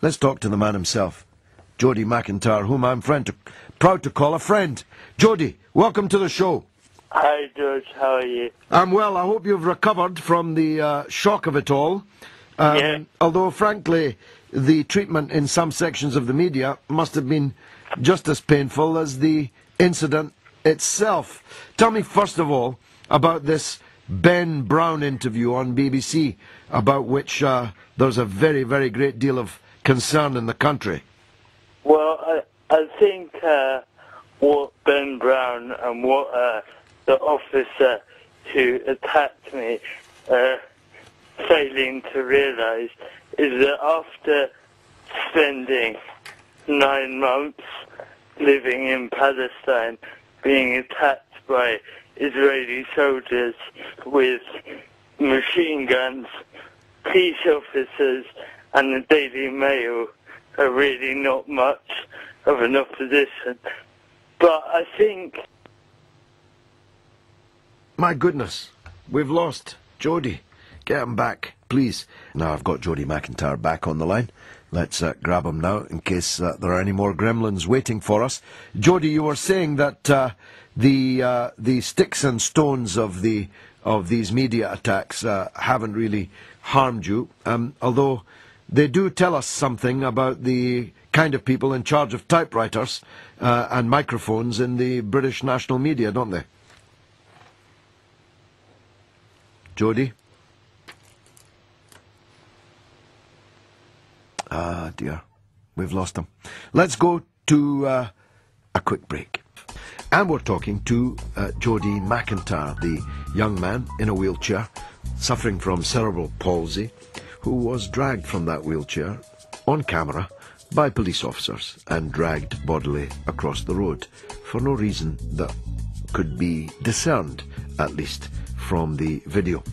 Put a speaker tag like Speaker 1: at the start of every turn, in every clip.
Speaker 1: Let's talk to the man himself, Jody McIntyre, whom I'm proud to call a friend. Jody, welcome to the show.
Speaker 2: Hi, George. How are you?
Speaker 1: I'm well. I hope you've recovered from the shock of it all.
Speaker 2: Yeah.
Speaker 1: Although, frankly, the treatment in some sections of the media must have been just as painful as the incident itself. Tell me, first of all, about this Ben Brown interview on BBC, about which there's a very, very great deal of concern in the country.
Speaker 2: Well, I think what Ben Brown and what the officer who attacked me failing to realise is that after spending 9 months living in Palestine, being attacked by Israeli soldiers with machine guns, peace officers and the Daily Mail are really not much of an opposition. But I think...
Speaker 1: My goodness, we've lost Jody. Get him back, please. Now I've got Jody McIntyre back on the line. Let's grab him now in case there are any more gremlins waiting for us. Jody, you were saying that the sticks and stones of these media attacks haven't really harmed you, although they do tell us something about the kind of people in charge of typewriters and microphones in the British national media, don't they? Jody? Ah, dear. We've lost him. Let's go to a quick break. And we're talking to Jody McIntyre, the young man in a wheelchair, suffering from cerebral palsy, who was dragged from that wheelchair on camera by police officers and dragged bodily across the road for no reason that could be discerned, at least from the video.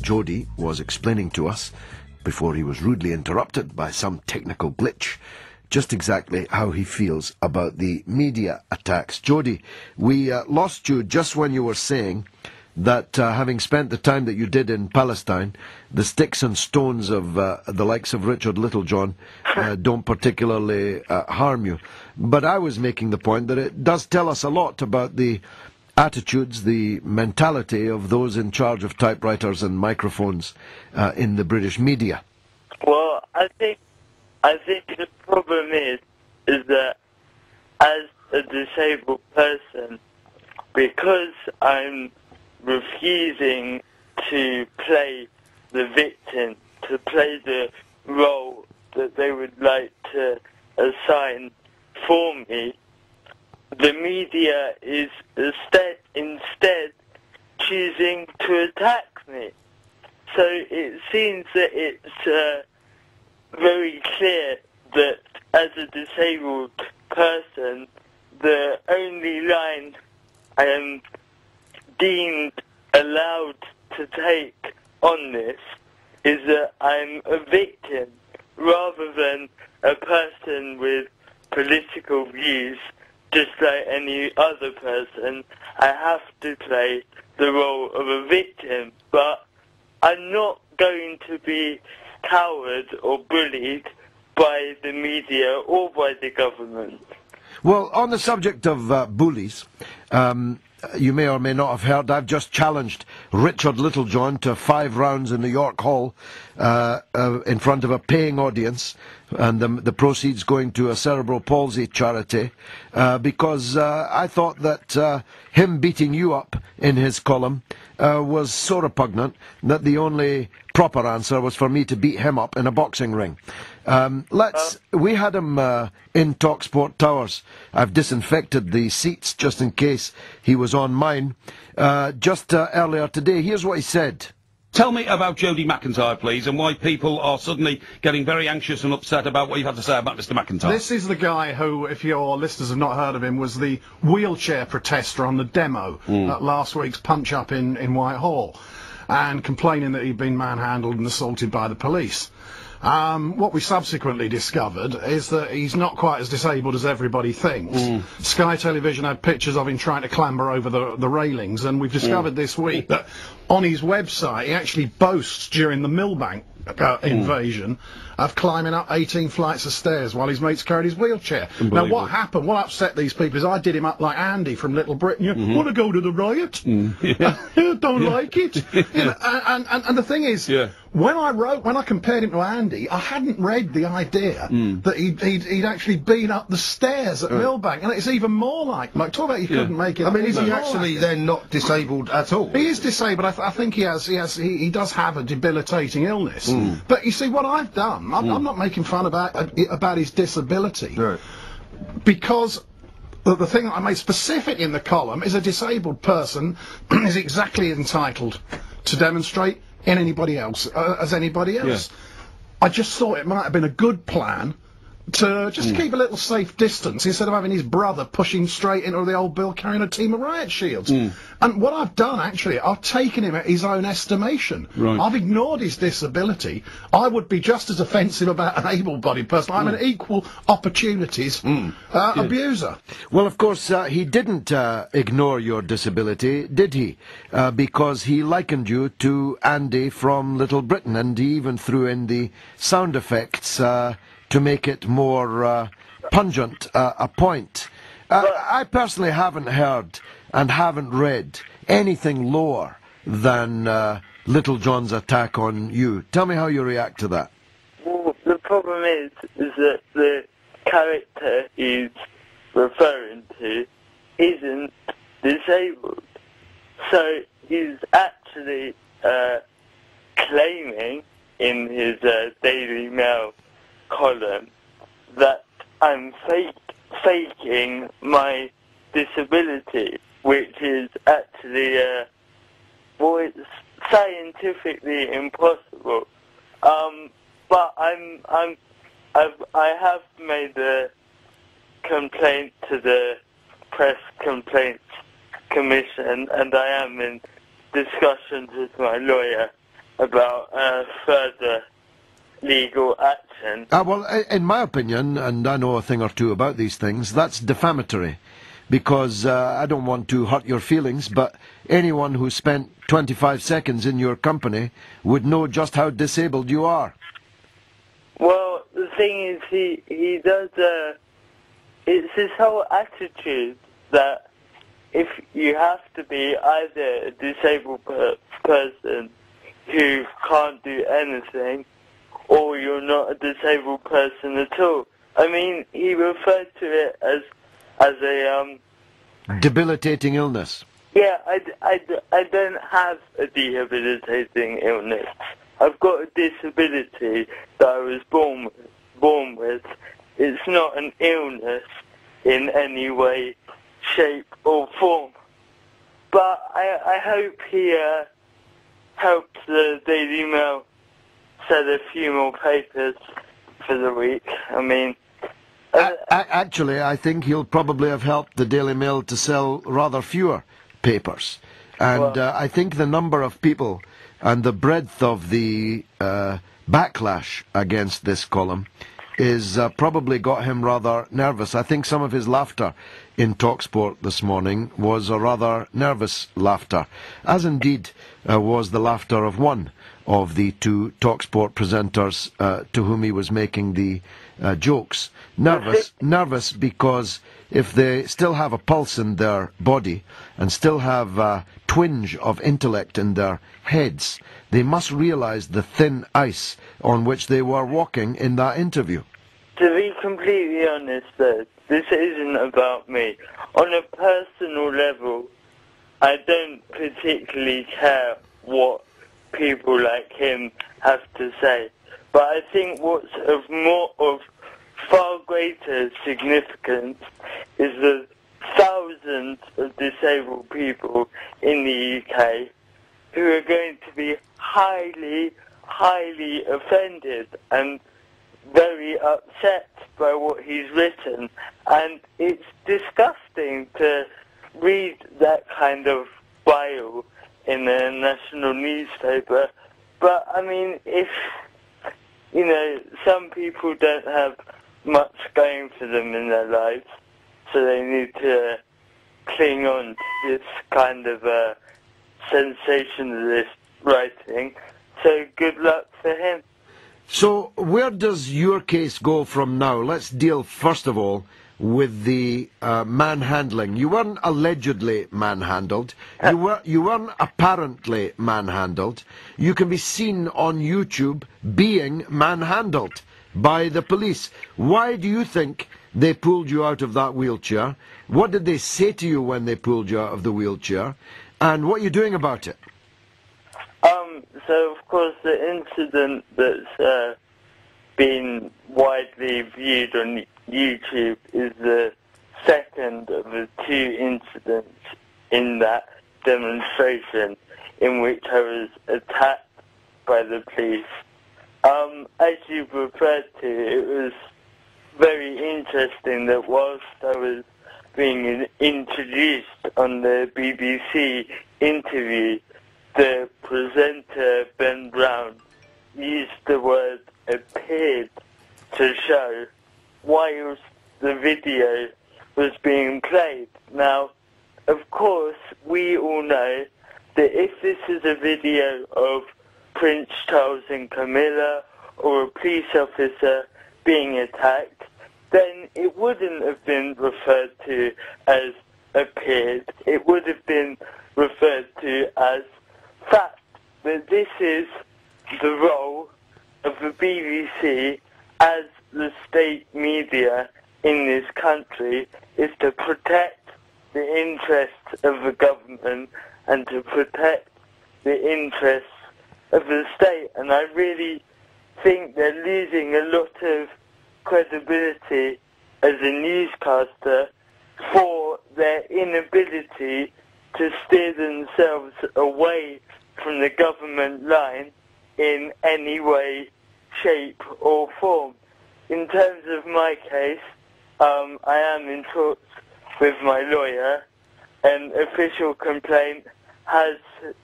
Speaker 1: Jody was explaining to us, before he was rudely interrupted by some technical glitch, just exactly how he feels about the media attacks. Jody, we lost you just when you were saying that having spent the time that you did in Palestine, the sticks and stones of the likes of Richard Littlejohn don't particularly harm you. But I was making the point that it does tell us a lot about the attitudes, the mentality of those in charge of typewriters and microphones in the British media.
Speaker 2: Well, I think the problem is that as a disabled person, because I'm refusing to play the victim, to play the role that they would like to assign for me, the media is instead choosing to attack me. So it seems that it's very clear that as a disabled person, the only line I am deemed allowed to take on this is that I'm a victim rather than a person with political views. Just like any other person, I have to play the role of a victim, but I'm not going to be cowed or bullied by the media or by the government.
Speaker 1: Well, on the subject of bullies, you may or may not have heard, I've just challenged Richard Littlejohn to 5 rounds in the York Hall in front of a paying audience, and the proceeds going to a cerebral palsy charity, because I thought that him beating you up in his column was so repugnant that the only proper answer was for me to beat him up in a boxing ring. We had him in Talksport Towers. I've disinfected the seats just in case he was on mine. Just earlier today, here's what he said.
Speaker 3: Tell me about Jody McIntyre, please, and why people are suddenly getting very anxious and upset about what you've had to say about Mr. McIntyre.
Speaker 4: This is the guy who, if your listeners have not heard of him, was the wheelchair protester on the demo at last week's punch-up in Whitehall, and complaining that he'd been manhandled and assaulted by the police. What we subsequently discovered is that he's not quite as disabled as everybody thinks. Sky Television had pictures of him trying to clamber over the railings, and we've discovered this week that on his website he actually boasts during the Millbank invasion of climbing up 18 flights of stairs while his mates carried his wheelchair. Now, what happened, what upset these people is I did him up like Andy from Little Britain. Want to go to the riot? Don't like it. You know, and the thing is, when I compared him to Andy, I hadn't read the idea that he'd actually been up the stairs at Millbank, and it's even more like talk about you couldn't make it.
Speaker 5: I mean, is he actually then not disabled at all?
Speaker 4: He is disabled. I think he does have a debilitating illness. But you see, what I've done, I'm not making fun about his disability, because the thing that I made specific in the column is a disabled person is exactly entitled to demonstrate in anybody else as anybody else. I just thought it might have been a good plan to just keep a little safe distance instead of having his brother pushing straight into the old bill carrying a team of riot shields. And what I've done, actually, I've taken him at his own estimation. I've ignored his disability. I would be just as offensive about an able-bodied person. I'm an equal opportunities abuser.
Speaker 1: Well, of course, he didn't ignore your disability, did he? Because he likened you to Andy from Little Britain, and he even threw in the sound effects to make it more pungent a point. I personally haven't heard and haven't read anything lower than Littlejohn's attack on you. Tell me how you react to that.
Speaker 2: Well, the problem is that the character he's referring to isn't disabled. So he's actually claiming in his Daily Mail column that I'm faking my disability, which is actually it's scientifically impossible. But I have made a complaint to the Press Complaints Commission, and I am in discussions with my lawyer about further legal action.
Speaker 1: Well, in my opinion, and I know a thing or two about these things, that's defamatory. Because I don't want to hurt your feelings, but anyone who spent 25 seconds in your company would know just how disabled you are.
Speaker 2: Well, the thing is, he does, it's his whole attitude that if you have to be either a disabled person who can't do anything, or you're not a disabled person at all. I mean, he referred to it as a
Speaker 1: debilitating illness.
Speaker 2: Yeah, I don't have a debilitating illness. I've got a disability that I was born with. It's not an illness in any way, shape or form. But I hope he helped the Daily Mail sell a few more papers for the week. I mean...
Speaker 1: Actually, I think he'll probably have helped the Daily Mail to sell rather fewer papers. And I think the number of people and the breadth of the backlash against this column is probably got him rather nervous. I think some of his laughter in TalkSport this morning was a rather nervous laughter, as indeed was the laughter of one of the two TalkSport presenters to whom he was making the jokes. Nervous because if they still have a pulse in their body and still have a twinge of intellect in their heads, they must realize the thin ice on which they were walking in that interview.
Speaker 2: To be completely honest, though, this isn't about me. On a personal level, I don't particularly care what people like him have to say. But I think what's of far greater significance is the thousands of disabled people in the UK who are going to be highly, highly offended and very upset by what he's written. And it's disgusting to read that kind of bile in a national newspaper. But, I mean, if, you know, some people don't have much going for them in their lives, so they need to cling on to this kind of sensationalist writing. So good luck for him.
Speaker 1: So where does your case go from now? Let's deal first of all with the manhandling. You weren't allegedly manhandled. You weren't apparently manhandled. You can be seen on YouTube being manhandled by the police. Why do you think they pulled you out of that wheelchair? What did they say to you when they pulled you out of the wheelchair? And what are you doing about it?
Speaker 2: So, of course, the incident that's been widely viewed on YouTube is the second of the two incidents in that demonstration in which I was attacked by the police. As you've referred to, it was very interesting that whilst I was being introduced on the BBC interview, the presenter, Ben Brown, used the word appeared to show whilst the video was being played. Now, of course, we all know that if this is a video of Prince Charles and Camilla or a police officer being attacked, then it wouldn't have been referred to as appeared. It would have been referred to as fact. That this is the role of the BBC as the state media in this country, is to protect the interests of the government and to protect the interests of the state. And I really think they're losing a lot of credibility as a newscaster for their inability to steer themselves away from the government line in any way, shape or form. In terms of my case, I am in talks with my lawyer. An official complaint has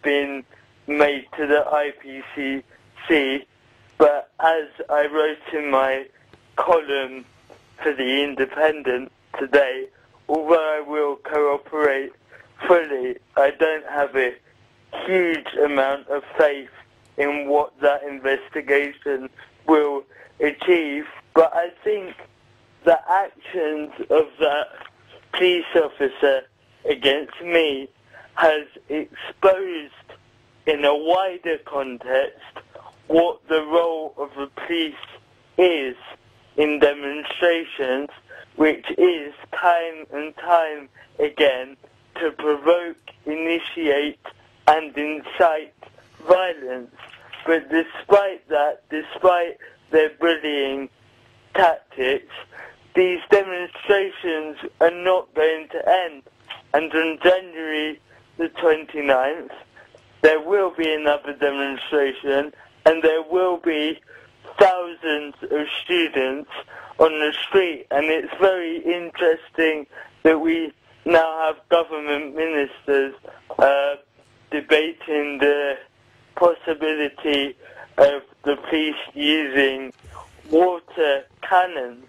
Speaker 2: been made to the IPCC, but as I wrote in my column for The Independent today, although I will cooperate fully, I don't have a huge amount of faith in what that investigation will achieve. But I think the actions of that police officer against me has exposed in a wider context what the role of the police is in demonstrations, which is time and time again to provoke, initiate and incite violence. But despite that, despite their bullying tactics, these demonstrations are not going to end. And on January the 29th, there will be another demonstration, and there will be thousands of students on the street. And it's very interesting that we now have government ministers debating the possibility of the police using water cannons.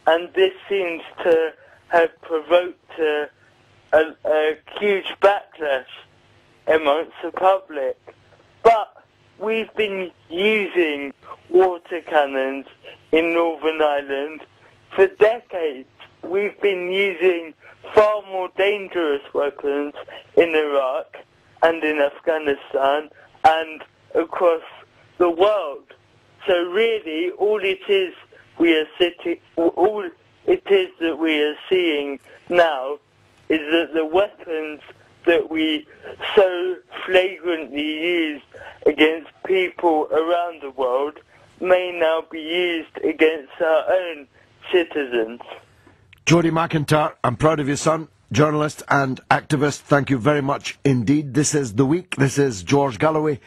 Speaker 2: And this seems to have provoked a huge backlash amongst the public. But we've been using water cannons in Northern Ireland for decades. We've been using far more dangerous weapons in Iraq and in Afghanistan and across the world. So really, all it is that we are seeing now is that the weapons that we so flagrantly use against people around the world may now be used against our own citizens.
Speaker 1: Jody McIntyre, I'm proud of your son, journalist and activist. Thank you very much indeed. This is The Week. This is George Galloway.